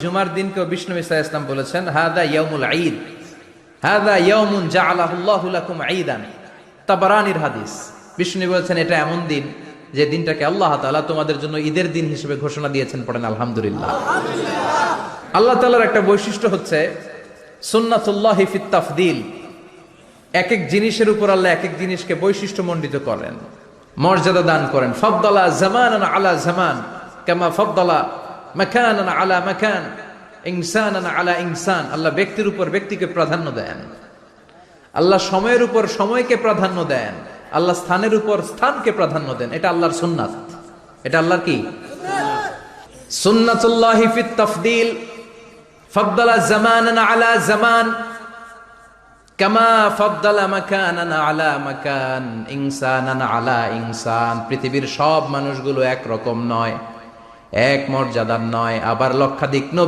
জুমার দিনকে বিষ্ণু ঈসা ইসলাম বলেছেন হাদা ইয়াউমুল ঈদ, হাদা ইয়াউমুন জাআলাহুল্লাহু লাকুম ঈদান। তাবারানির হাদিস। বিষ্ণু বলেছেন এটা এমন দিন যে দিনটাকে আল্লাহ তাআলা তোমাদের জন্য ঈদের দিন হিসেবে ঘোষণা দিয়েছেন। পড়েন আলহামদুলিল্লাহ। আল্লাহ তাআলার একটা বৈশিষ্ট্য হচ্ছে সুন্নাতুল্লাহি ফিত তাফদীল। এক এক জিনিসের উপর আল্লাহ এক এক জিনিসকে বৈশিষ্ট্যমণ্ডিত করেন, মর্যাদা দান করেন। ফাদ্দালা জামানান আলা জামান কামা ফাদ্দালা মাকানান আলা মাকান, ইনসানান আলা ইনসান। আল্লাহ ব্যক্তির উপর ব্যক্তিকে প্রাধান্য দেন, আল্লাহ সময়ের উপর সময়কে প্রাধান্য দেন, আল্লাহ স্থানের উপর স্থানকে প্রাধান্য দেন। এটা আল্লাহর সুন্নাত। এটা আল্লাহর কি সুন্নাতুল্লাহি ফিত তাফদীল। ফাদ্দালা জামানান আলা জামান কামা ফাদ্দালা মাকানান আলা মাকান, ইনসানান আলা ইনসান। পৃথিবীর সব মানুষগুলো এক রকম নয়, এক মর্যাদার নয়। আবার লক্ষাধিক নবী